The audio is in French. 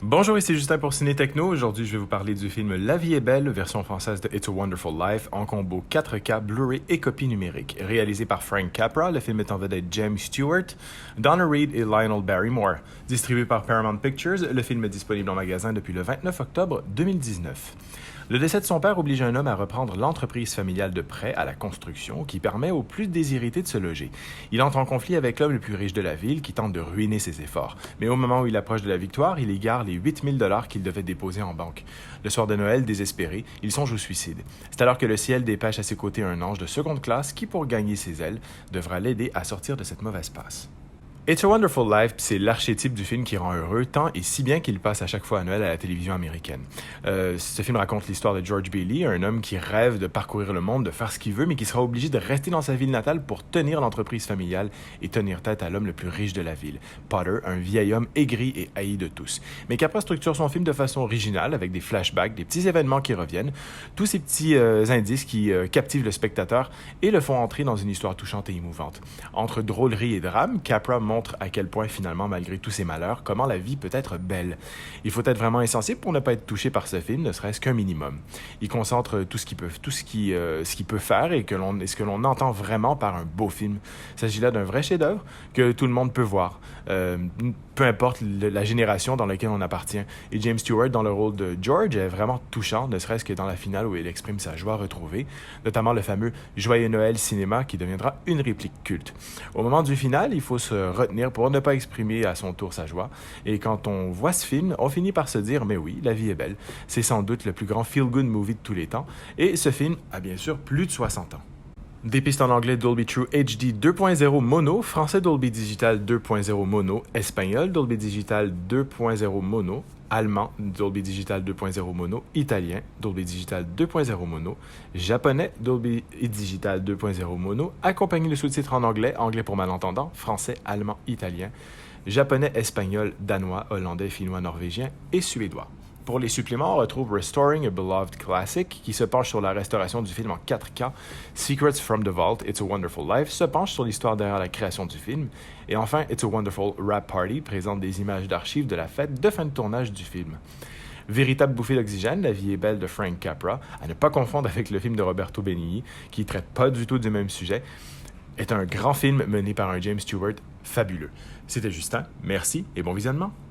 Bonjour, ici Justin pour Ciné Techno. Aujourd'hui, je vais vous parler du film La vie est belle, version française de It's a Wonderful Life, en combo 4K, Blu-ray et copie numérique. Réalisé par Frank Capra, le film est en vedette James Stewart, Donna Reed et Lionel Barrymore. Distribué par Paramount Pictures, le film est disponible en magasin depuis le 29 octobre 2019. Le décès de son père oblige un homme à reprendre l'entreprise familiale de prêt à la construction qui permet aux plus déshérités de se loger. Il entre en conflit avec l'homme le plus riche de la ville qui tente de ruiner ses efforts. Mais au moment où il approche de la victoire, il égare les 8 000 $ qu'il devait déposer en banque. Le soir de Noël, désespéré, il songe au suicide. C'est alors que le ciel dépêche à ses côtés un ange de seconde classe qui, pour gagner ses ailes, devra l'aider à sortir de cette mauvaise passe. It's a Wonderful Life, c'est l'archétype du film qui rend heureux, tant et si bien qu'il passe à chaque fois à Noël à la télévision américaine. Ce film raconte l'histoire de George Bailey, un homme qui rêve de parcourir le monde, de faire ce qu'il veut, mais qui sera obligé de rester dans sa ville natale pour tenir l'entreprise familiale et tenir tête à l'homme le plus riche de la ville, Potter, un vieil homme aigri et haï de tous. Mais Capra structure son film de façon originale, avec des flashbacks, des petits événements qui reviennent, tous ces petits indices qui captivent le spectateur et le font entrer dans une histoire touchante et émouvante. Entre drôlerie et drame, Capra montre à quel point finalement, malgré tous ces malheurs, comment la vie peut être belle. Il faut être vraiment insensible pour ne pas être touché par ce film, ne serait-ce qu'un minimum. Il concentre tout ce qu'il peut faire et ce que l'on entend vraiment par un beau film. Il s'agit là d'un vrai chef-d'œuvre que tout le monde peut voir, peu importe la génération dans laquelle on appartient. Et James Stewart, dans le rôle de George, est vraiment touchant, ne serait-ce que dans la finale où il exprime sa joie retrouvée, notamment le fameux Joyeux Noël cinéma qui deviendra une réplique culte. Au moment du final, il faut se retenir pour ne pas exprimer à son tour sa joie. Et quand on voit ce film, on finit par se dire, mais oui, la vie est belle. C'est sans doute le plus grand feel-good movie de tous les temps. Et ce film a bien sûr plus de 60 ans. Des pistes en anglais Dolby True HD 2.0 mono, français Dolby Digital 2.0 mono, espagnol Dolby Digital 2.0 mono, allemand Dolby Digital 2.0 mono, italien Dolby Digital 2.0 mono, japonais Dolby Digital 2.0 mono, accompagné de sous-titres en anglais, anglais pour malentendants, français, allemand, italien, japonais, espagnol, danois, hollandais, finnois, norvégien et suédois. Pour les suppléments, on retrouve Restoring a Beloved Classic, qui se penche sur la restauration du film en 4K. Secrets from the Vault, It's a Wonderful Life, se penche sur l'histoire derrière la création du film. Et enfin, It's a Wonderful Rap Party présente des images d'archives de la fête de fin de tournage du film. Véritable bouffée d'oxygène, La vie est belle de Frank Capra, à ne pas confondre avec le film de Roberto Benigni, qui ne traite pas du tout du même sujet, est un grand film mené par un James Stewart fabuleux. C'était Justin, merci et bon visionnement.